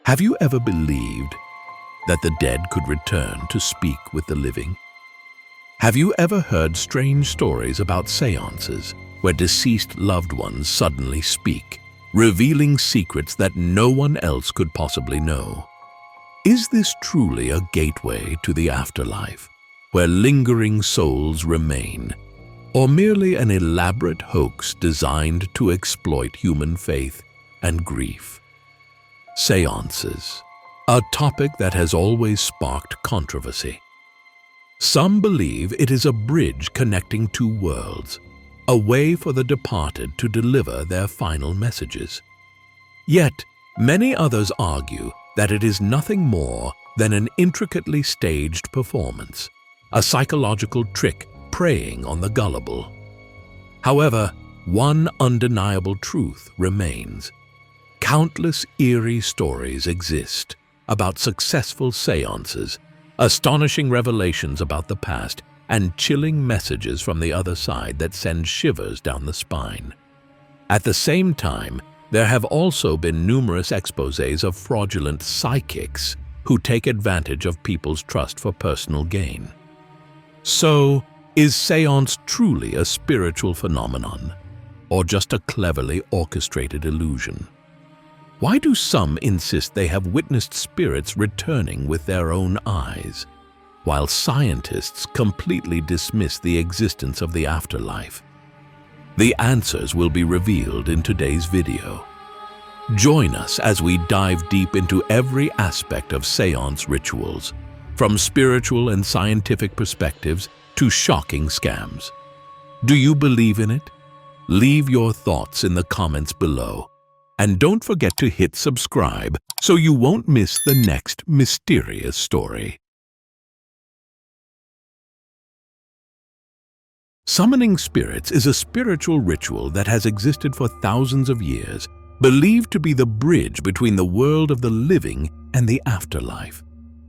Have you ever believed that the dead could return to speak with the living? Have you ever heard strange stories about seances where deceased loved ones suddenly speak, revealing secrets that no one else could possibly know? Is this truly a gateway to the afterlife, where lingering souls remain, or merely an elaborate hoax designed to exploit human faith and grief? Seances, a topic that has always sparked controversy. Some believe it is a bridge connecting two worlds, a way for the departed to deliver their final messages. Yet, many others argue that it is nothing more than an intricately staged performance, a psychological trick preying on the gullible. However, one undeniable truth remains. Countless eerie stories exist about successful seances, astonishing revelations about the past, and chilling messages from the other side that send shivers down the spine. At the same time, there have also been numerous exposés of fraudulent psychics who take advantage of people's trust for personal gain. So, is seance truly a spiritual phenomenon, or just a cleverly orchestrated illusion? Why do some insist they have witnessed spirits returning with their own eyes, while scientists completely dismiss the existence of the afterlife? The answers will be revealed in today's video. Join us as we dive deep into every aspect of seance rituals, from spiritual and scientific perspectives to shocking scams. Do you believe in it? Leave your thoughts in the comments below. And don't forget to hit subscribe so you won't miss the next mysterious story. Summoning spirits is a spiritual ritual that has existed for thousands of years, believed to be the bridge between the world of the living and the afterlife.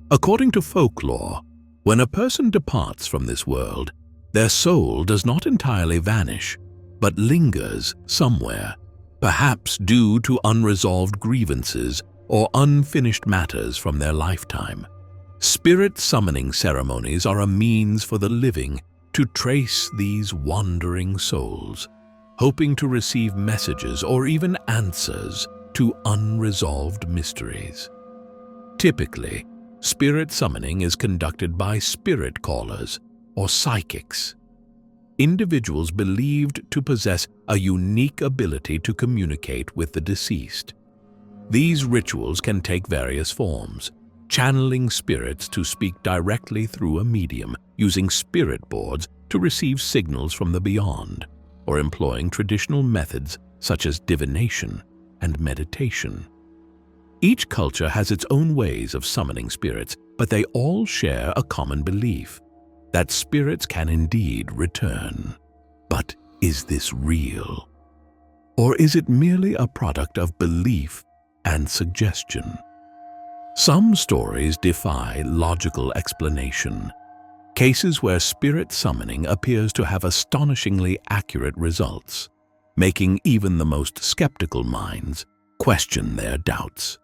According to folklore, when a person departs from this world, their soul does not entirely vanish, but lingers somewhere, perhaps due to unresolved grievances or unfinished matters from their lifetime. Spirit summoning ceremonies are a means for the living to trace these wandering souls, hoping to receive messages or even answers to unresolved mysteries. Typically, spirit summoning is conducted by spirit callers or psychics, individuals believed to possess a unique ability to communicate with the deceased. These rituals can take various forms, channeling spirits to speak directly through a medium, using spirit boards to receive signals from the beyond, or employing traditional methods such as divination and meditation. Each culture has its own ways of summoning spirits, but they all share a common belief that spirits can indeed return. But is this real? Or is it merely a product of belief and suggestion? Some stories defy logical explanation. Cases where spirit summoning appears to have astonishingly accurate results, making even the most skeptical minds question their doubts.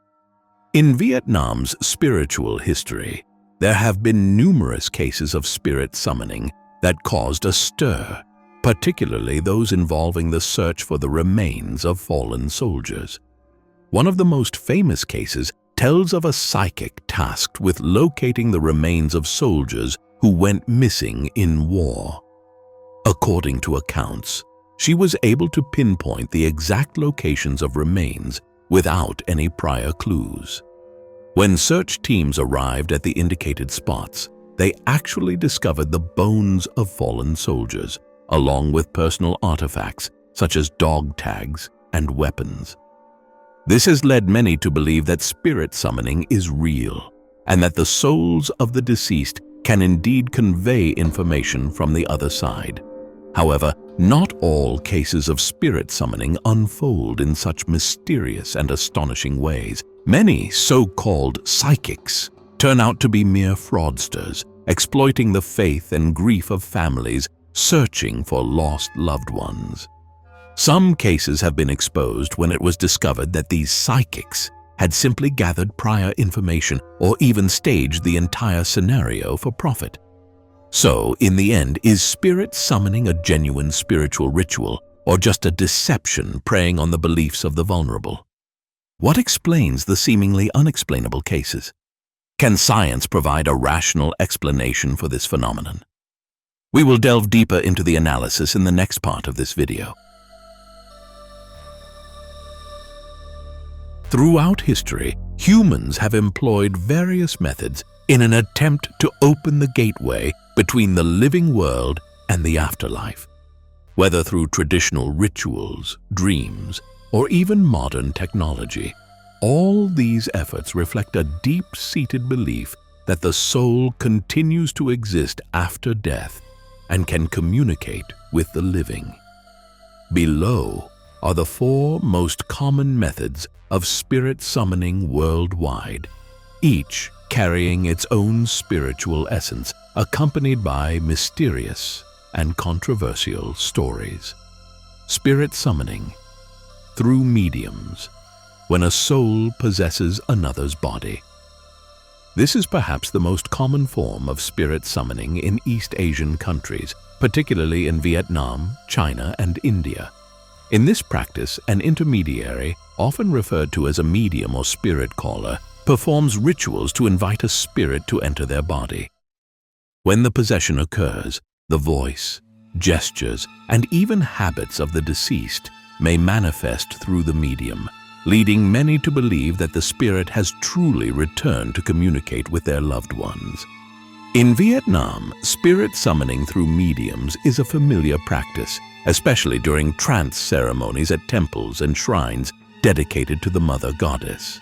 In Vietnam's spiritual history, there have been numerous cases of spirit summoning that caused a stir, particularly those involving the search for the remains of fallen soldiers. One of the most famous cases tells of a psychic tasked with locating the remains of soldiers who went missing in war. According to accounts, she was able to pinpoint the exact locations of remains without any prior clues. When search teams arrived at the indicated spots, they actually discovered the bones of fallen soldiers, along with personal artifacts such as dog tags and weapons. This has led many to believe that spirit summoning is real, and that the souls of the deceased can indeed convey information from the other side. However, not all cases of spirit summoning unfold in such mysterious and astonishing ways. Many so-called psychics turn out to be mere fraudsters, exploiting the faith and grief of families searching for lost loved ones. Some cases have been exposed when it was discovered that these psychics had simply gathered prior information or even staged the entire scenario for profit. So, in the end, is spirit summoning a genuine spiritual ritual or just a deception preying on the beliefs of the vulnerable? What explains the seemingly unexplainable cases? Can science provide a rational explanation for this phenomenon? We will delve deeper into the analysis in the next part of this video. Throughout history, humans have employed various methods in an attempt to open the gateway between the living world and the afterlife. Whether through traditional rituals, dreams, or even modern technology, all these efforts reflect a deep-seated belief that the soul continues to exist after death and can communicate with the living. Below are the 4 most common methods of spirit summoning worldwide, each carrying its own spiritual essence, accompanied by mysterious and controversial stories. Spirit summoning through mediums, when a soul possesses another's body. This is perhaps the most common form of spirit summoning in East Asian countries, particularly in Vietnam, China, and India. In this practice, an intermediary, often referred to as a medium or spirit caller, performs rituals to invite a spirit to enter their body. When the possession occurs, the voice, gestures, and even habits of the deceased may manifest through the medium, leading many to believe that the spirit has truly returned to communicate with their loved ones. In Vietnam, spirit summoning through mediums is a familiar practice, especially during trance ceremonies at temples and shrines dedicated to the Mother Goddess.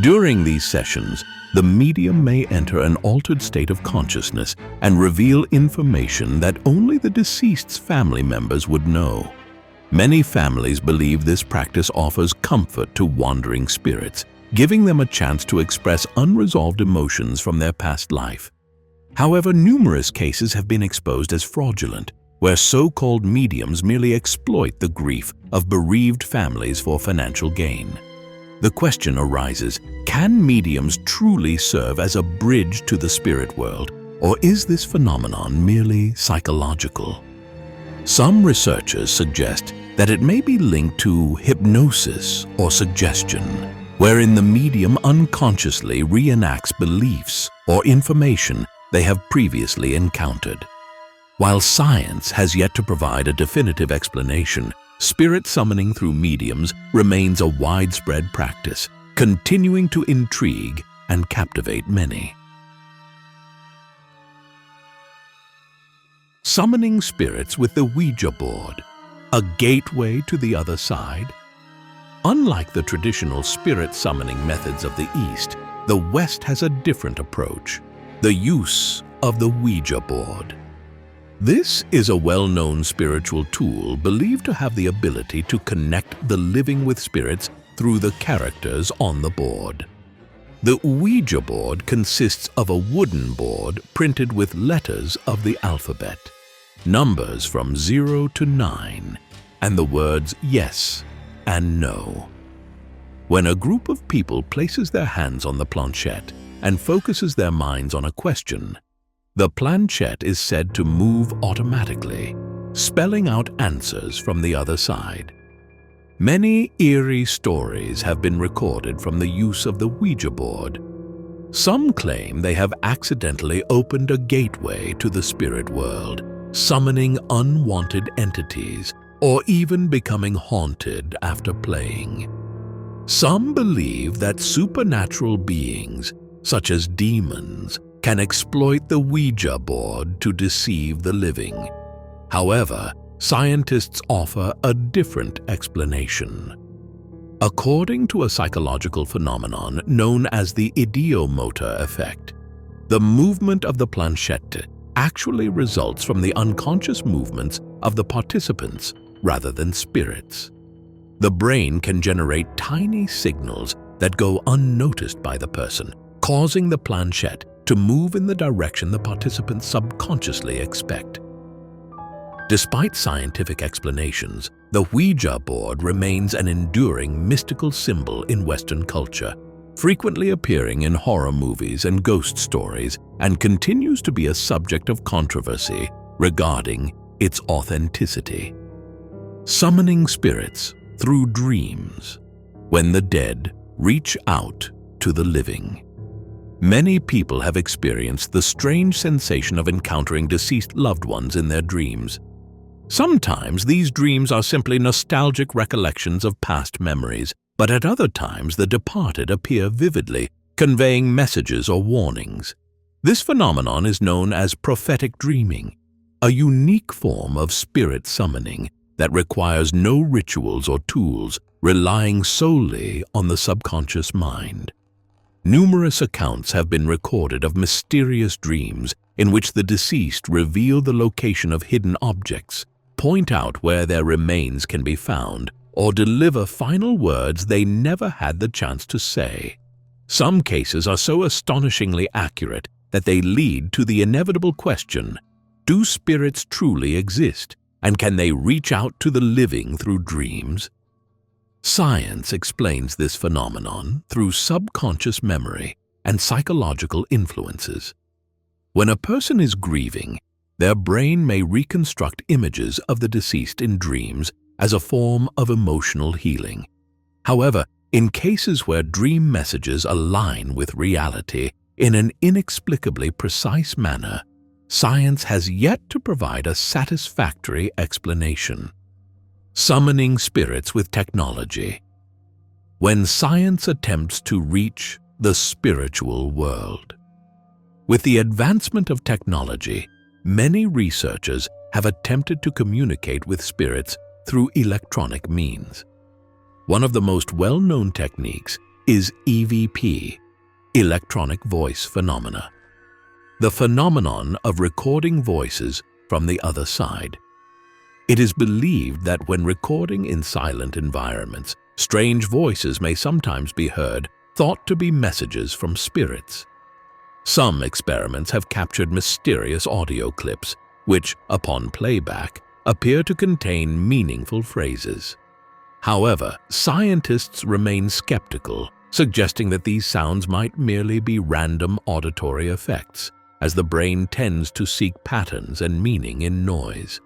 During these sessions, the medium may enter an altered state of consciousness and reveal information that only the deceased's family members would know. Many families believe this practice offers comfort to wandering spirits, giving them a chance to express unresolved emotions from their past life. However, numerous cases have been exposed as fraudulent, where so-called mediums merely exploit the grief of bereaved families for financial gain. The question arises, can mediums truly serve as a bridge to the spirit world, or is this phenomenon merely psychological? Some researchers suggest that it may be linked to hypnosis or suggestion, wherein the medium unconsciously reenacts beliefs or information they have previously encountered. While science has yet to provide a definitive explanation, spirit summoning through mediums remains a widespread practice, continuing to intrigue and captivate many. Summoning spirits with the Ouija board, a gateway to the other side? Unlike the traditional spirit summoning methods of the East, the West has a different approach: the use of the Ouija board. This is a well-known spiritual tool believed to have the ability to connect the living with spirits through the characters on the board. The Ouija board consists of a wooden board printed with letters of the alphabet, numbers from 0 to 9, and the words yes and no. When a group of people places their hands on the planchette and focuses their minds on a question, the planchette is said to move automatically, spelling out answers from the other side. Many eerie stories have been recorded from the use of the Ouija board. Some claim they have accidentally opened a gateway to the spirit world, summoning unwanted entities, or even becoming haunted after playing. Some believe that supernatural beings, such as demons, can exploit the Ouija board to deceive the living. However, scientists offer a different explanation. According to a psychological phenomenon known as the ideomotor effect, the movement of the planchette actually results from the unconscious movements of the participants rather than spirits. The brain can generate tiny signals that go unnoticed by the person, causing the planchette to move in the direction the participants subconsciously expect. Despite scientific explanations, The Ouija board remains an enduring mystical symbol in Western culture, frequently appearing in horror movies and ghost stories, and continues to be a subject of controversy regarding its authenticity. Summoning spirits through dreams, when the dead reach out to the living. Many people have experienced the strange sensation of encountering deceased loved ones in their dreams. Sometimes these dreams are simply nostalgic recollections of past memories, but at other times the departed appear vividly, conveying messages or warnings. This phenomenon is known as prophetic dreaming, a unique form of spirit summoning that requires no rituals or tools, relying solely on the subconscious mind. Numerous accounts have been recorded of mysterious dreams in which the deceased reveal the location of hidden objects, point out where their remains can be found, or deliver final words they never had the chance to say. Some cases are so astonishingly accurate that they lead to the inevitable question, do spirits truly exist, and can they reach out to the living through dreams? Science explains this phenomenon through subconscious memory and psychological influences. When a person is grieving, their brain may reconstruct images of the deceased in dreams as a form of emotional healing. However, in cases where dream messages align with reality in an inexplicably precise manner, science has yet to provide a satisfactory explanation. Summoning spirits with technology. When science attempts to reach the spiritual world. With the advancement of technology, many researchers have attempted to communicate with spirits through electronic means. One of the most well-known techniques is EVP, electronic voice phenomena. The phenomenon of recording voices from the other side. It is believed that when recording in silent environments, strange voices may sometimes be heard, thought to be messages from spirits. Some experiments have captured mysterious audio clips, which, upon playback, appear to contain meaningful phrases. However, scientists remain skeptical, suggesting that these sounds might merely be random auditory effects, as the brain tends to seek patterns and meaning in noise.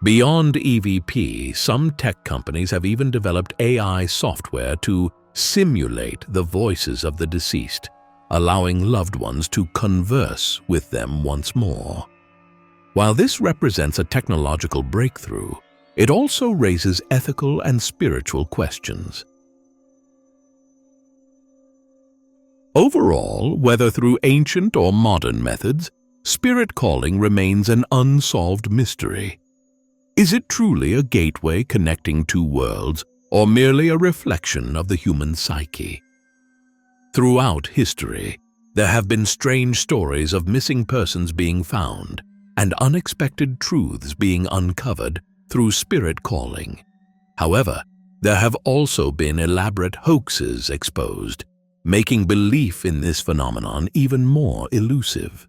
Beyond EVP, some tech companies have even developed AI software to simulate the voices of the deceased, allowing loved ones to converse with them once more. While this represents a technological breakthrough, it also raises ethical and spiritual questions. Overall, whether through ancient or modern methods, spirit calling remains an unsolved mystery. Is it truly a gateway connecting two worlds, or merely a reflection of the human psyche? Throughout history, there have been strange stories of missing persons being found and unexpected truths being uncovered through spirit calling. However, there have also been elaborate hoaxes exposed, making belief in this phenomenon even more elusive.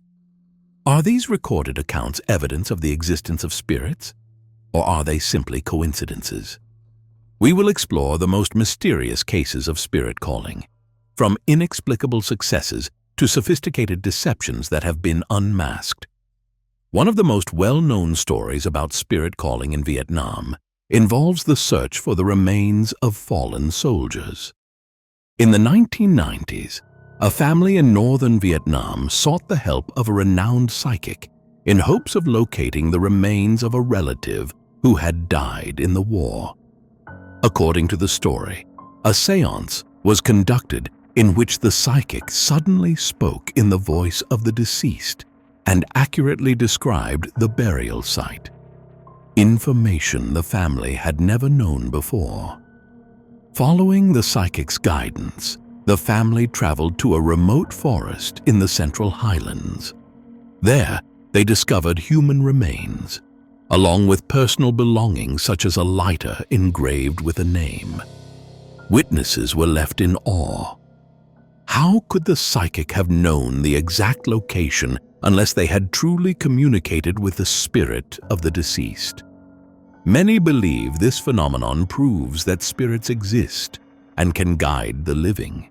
Are these recorded accounts evidence of the existence of spirits, or are they simply coincidences? We will explore the most mysterious cases of spirit calling, from inexplicable successes to sophisticated deceptions that have been unmasked. One of the most well-known stories about spirit calling in Vietnam involves the search for the remains of fallen soldiers. In the 1990s, a family in northern Vietnam sought the help of a renowned psychic in hopes of locating the remains of a relative who had died in the war. According to the story, a séance was conducted in which the psychic suddenly spoke in the voice of the deceased and accurately described the burial site. Information the family had never known before. Following the psychic's guidance, the family traveled to a remote forest in the Central Highlands. There, they discovered human remains, along with personal belongings such as a lighter engraved with a name. Witnesses were left in awe. How could the psychic have known the exact location unless they had truly communicated with the spirit of the deceased? Many believe this phenomenon proves that spirits exist and can guide the living.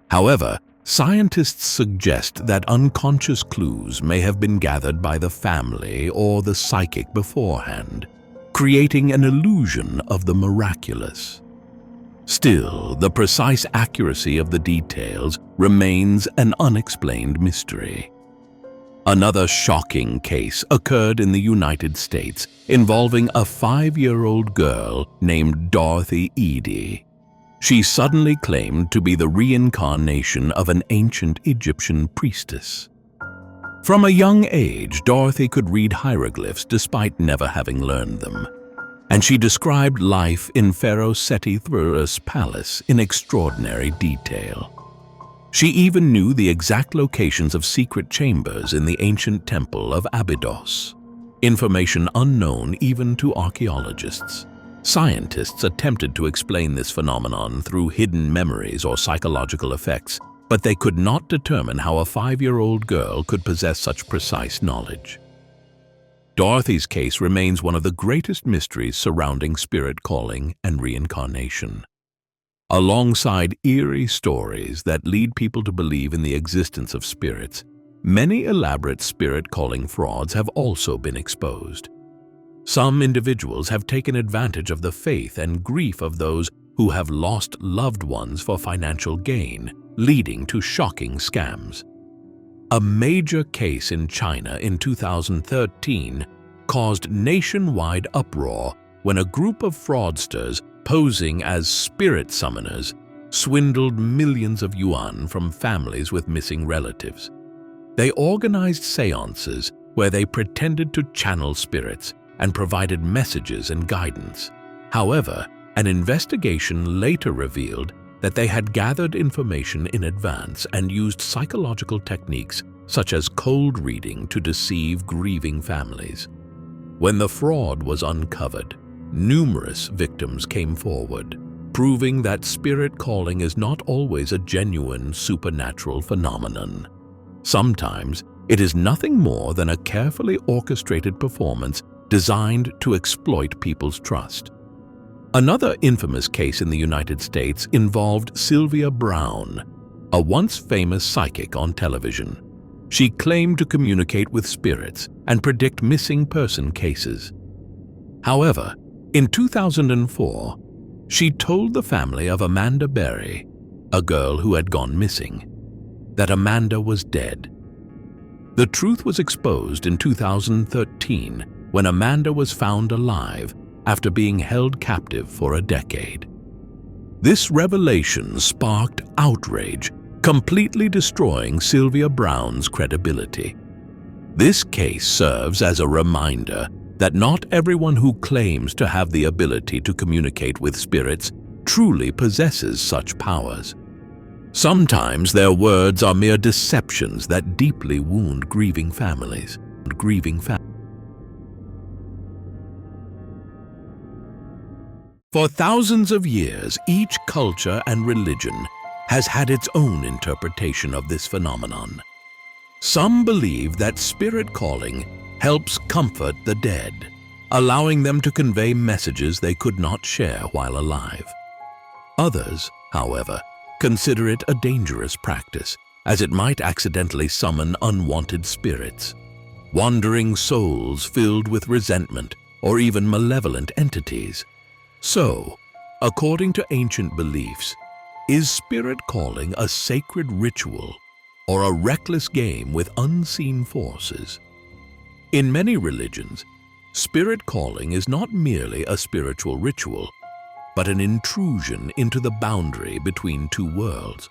However, scientists suggest that unconscious clues may have been gathered by the family or the psychic beforehand, creating an illusion of the miraculous. Still, the precise accuracy of the details remains an unexplained mystery. Another shocking case occurred in the United States involving a 5-year-old girl named Dorothy Eady. She suddenly claimed to be the reincarnation of an ancient Egyptian priestess. From a young age, Dorothy could read hieroglyphs despite never having learned them, and she described life in Pharaoh Seti III's palace in extraordinary detail. She even knew the exact locations of secret chambers in the ancient temple of Abydos, information unknown even to archaeologists. Scientists attempted to explain this phenomenon through hidden memories or psychological effects, but they could not determine how a 5-year-old girl could possess such precise knowledge. Dorothy's case remains one of the greatest mysteries surrounding spirit calling and reincarnation. Alongside eerie stories that lead people to believe in the existence of spirits, many elaborate spirit-calling frauds have also been exposed. Some individuals have taken advantage of the faith and grief of those who have lost loved ones for financial gain, leading to shocking scams. A major case in China in 2013 caused nationwide uproar when a group of fraudsters posing as spirit summoners swindled millions of yuan from families with missing relatives. They organized seances where they pretended to channel spirits and provided messages and guidance. However, an investigation later revealed that they had gathered information in advance and used psychological techniques such as cold reading to deceive grieving families. When the fraud was uncovered, numerous victims came forward, proving that spirit calling is not always a genuine supernatural phenomenon. Sometimes it is nothing more than a carefully orchestrated performance designed to exploit people's trust. Another infamous case in the United States involved Sylvia Browne, a once famous psychic on television. She claimed to communicate with spirits and predict missing person cases. However, in 2004, she told the family of Amanda Berry, a girl who had gone missing, that Amanda was dead. The truth was exposed in 2013 when Amanda was found alive after being held captive for a decade. This revelation sparked outrage, completely destroying Sylvia Browne's credibility. This case serves as a reminder that not everyone who claims to have the ability to communicate with spirits truly possesses such powers. Sometimes their words are mere deceptions that deeply wound grieving families. For thousands of years, each culture and religion has had its own interpretation of this phenomenon. Some believe that spirit calling helps comfort the dead, allowing them to convey messages they could not share while alive. Others, however, consider it a dangerous practice, as it might accidentally summon unwanted spirits, wandering souls filled with resentment or even malevolent entities. So, according to ancient beliefs, is spirit calling a sacred ritual or a reckless game with unseen forces? In many religions, spirit calling is not merely a spiritual ritual, but an intrusion into the boundary between two worlds.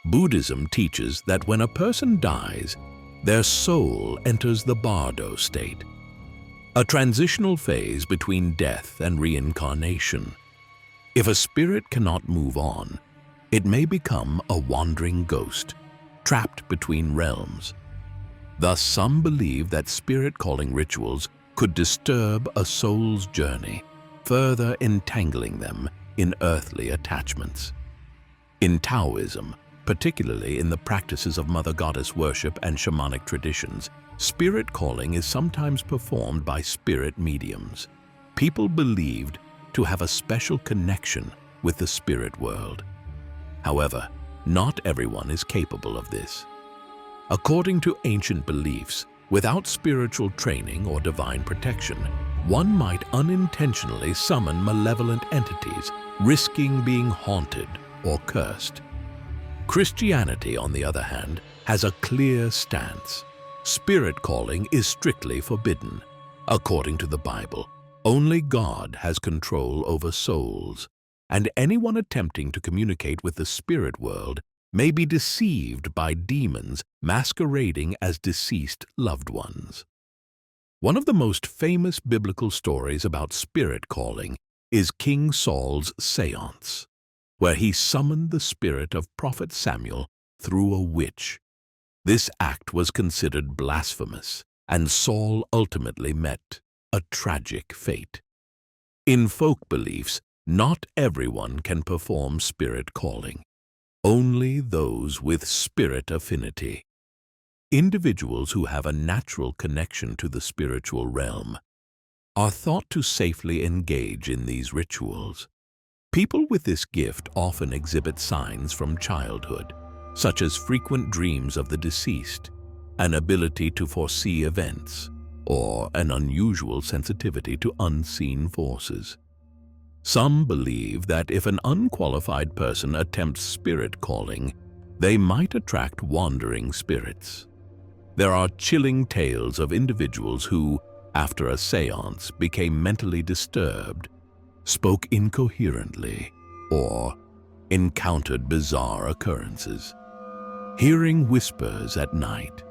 Buddhism teaches that when a person dies, their soul enters the bardo state, a transitional phase between death and reincarnation. If a spirit cannot move on, it may become a wandering ghost, trapped between realms. Thus, some believe that spirit-calling rituals could disturb a soul's journey, further entangling them in earthly attachments. In Taoism, particularly in the practices of Mother Goddess worship and shamanic traditions, spirit calling is sometimes performed by spirit mediums, people believed to have a special connection with the spirit world. However, not everyone is capable of this. According to ancient beliefs, without spiritual training or divine protection, one might unintentionally summon malevolent entities, risking being haunted or cursed. Christianity, on the other hand, has a clear stance. Spirit calling is strictly forbidden. According to the Bible, only God has control over souls, and anyone attempting to communicate with the spirit world may be deceived by demons masquerading as deceased loved ones. One of the most famous biblical stories about spirit calling is King Saul's seance, where he summoned the spirit of Prophet Samuel through a witch. This act was considered blasphemous, and Saul ultimately met a tragic fate. In folk beliefs, not everyone can perform spirit calling. Only those with spirit affinity. Individuals who have a natural connection to the spiritual realm are thought to safely engage in these rituals. People with this gift often exhibit signs from childhood, such as frequent dreams of the deceased, an ability to foresee events, or an unusual sensitivity to unseen forces. Some believe that if an unqualified person attempts spirit calling, they might attract wandering spirits. There are chilling tales of individuals who, after a seance, became mentally disturbed, spoke incoherently, or encountered bizarre occurrences. Hearing whispers at night,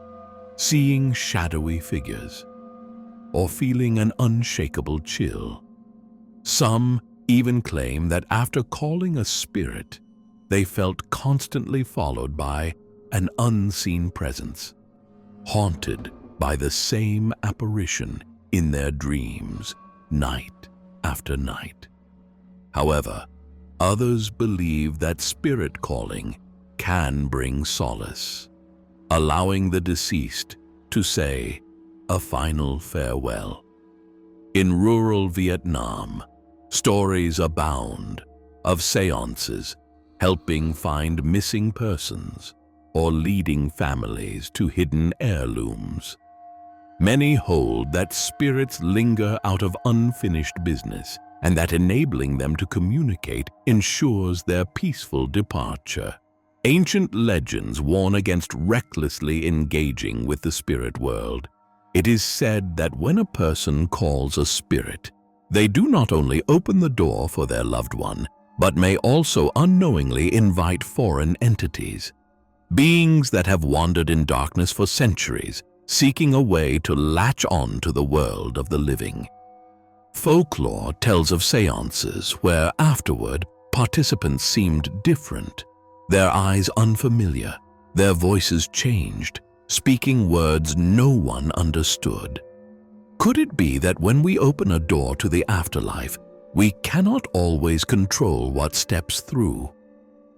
seeing shadowy figures, or feeling an unshakable chill. Some even claim that after calling a spirit, they felt constantly followed by an unseen presence, haunted by the same apparition in their dreams, night after night. However, others believe that spirit calling can bring solace, allowing the deceased to say a final farewell. In rural Vietnam, stories abound of seances helping find missing persons or leading families to hidden heirlooms. Many hold that spirits linger out of unfinished business, and that enabling them to communicate ensures their peaceful departure. Ancient legends warn against recklessly engaging with the spirit world. It is said that when a person calls a spirit, they do not only open the door for their loved one, but may also unknowingly invite foreign entities, beings that have wandered in darkness for centuries, seeking a way to latch on to the world of the living. Folklore tells of seances where afterward participants seemed different, their eyes unfamiliar, their voices changed, speaking words no one understood. Could it be that when we open a door to the afterlife, we cannot always control what steps through?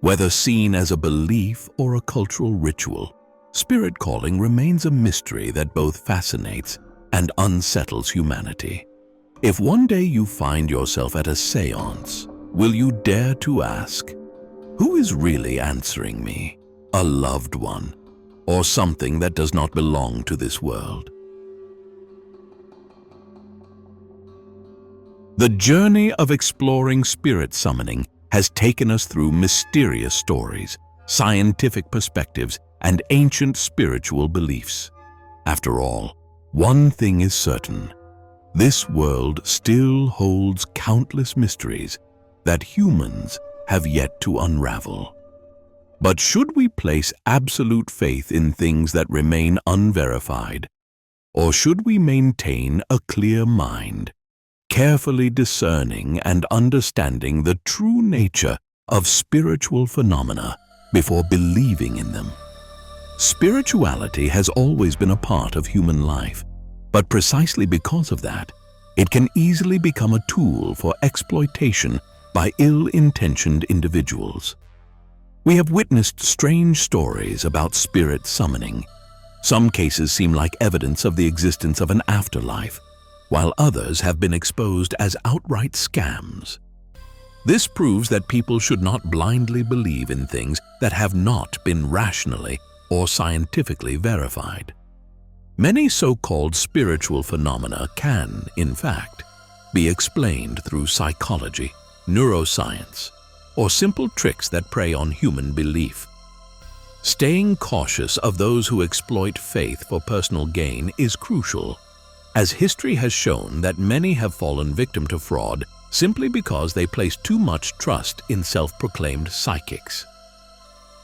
Whether seen as a belief or a cultural ritual, spirit calling remains a mystery that both fascinates and unsettles humanity. If one day you find yourself at a seance, will you dare to ask, who is really answering me? A loved one, or something that does not belong to this world? The journey of exploring spirit summoning has taken us through mysterious stories, scientific perspectives, and ancient spiritual beliefs. After all, one thing is certain: this world still holds countless mysteries that humans have yet to unravel. But should we place absolute faith in things that remain unverified, or should we maintain a clear mind, carefully discerning and understanding the true nature of spiritual phenomena before believing in them? Spirituality has always been a part of human life, but precisely because of that, it can easily become a tool for exploitation by ill-intentioned individuals. We have witnessed strange stories about spirit summoning. Some cases seem like evidence of the existence of an afterlife, while others have been exposed as outright scams. This proves that people should not blindly believe in things that have not been rationally or scientifically verified. Many so-called spiritual phenomena can, in fact, be explained through psychology, neuroscience, or simple tricks that prey on human belief. Staying cautious of those who exploit faith for personal gain is crucial, as history has shown that many have fallen victim to fraud simply because they placed too much trust in self-proclaimed psychics.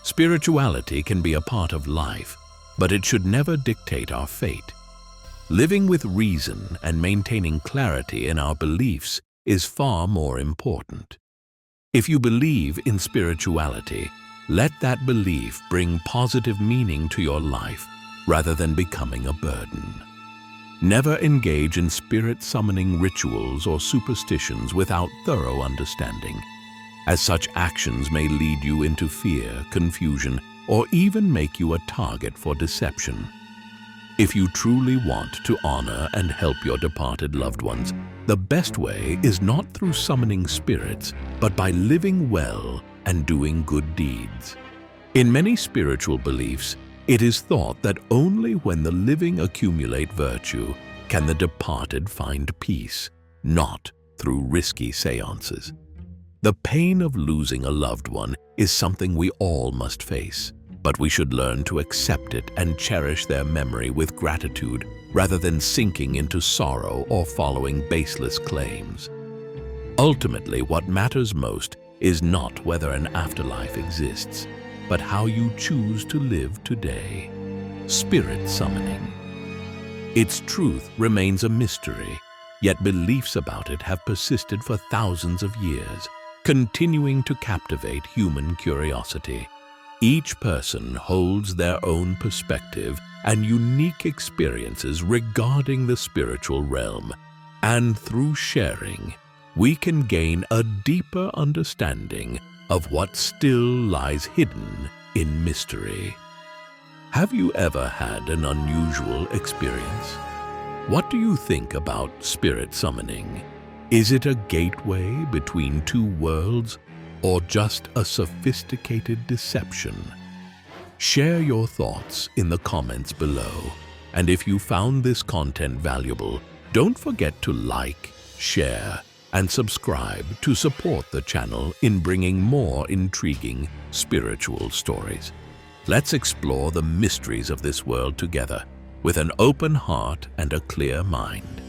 Spirituality can be a part of life, but it should never dictate our fate. Living with reason and maintaining clarity in our beliefs is far more important. If you believe in spirituality, let that belief bring positive meaning to your life rather than becoming a burden. Never engage in spirit-summoning rituals or superstitions without thorough understanding, as such actions may lead you into fear, confusion, or even make you a target for deception. If you truly want to honor and help your departed loved ones, the best way is not through summoning spirits, but by living well and doing good deeds. In many spiritual beliefs, it is thought that only when the living accumulate virtue can the departed find peace, not through risky seances. The pain of losing a loved one is something we all must face, but we should learn to accept it and cherish their memory with gratitude rather than sinking into sorrow or following baseless claims. Ultimately, what matters most is not whether an afterlife exists, but how you choose to live today. Spirit summoning. Its truth remains a mystery, yet beliefs about it have persisted for thousands of years, continuing to captivate human curiosity. Each person holds their own perspective and unique experiences regarding the spiritual realm, and through sharing, we can gain a deeper understanding of what still lies hidden in mystery. Have you ever had an unusual experience? What do you think about spirit summoning? Is it a gateway between two worlds, or just a sophisticated deception? Share your thoughts in the comments below. And if you found this content valuable, don't forget to like, share, and subscribe to support the channel in bringing more intriguing spiritual stories. Let's explore the mysteries of this world together with an open heart and a clear mind.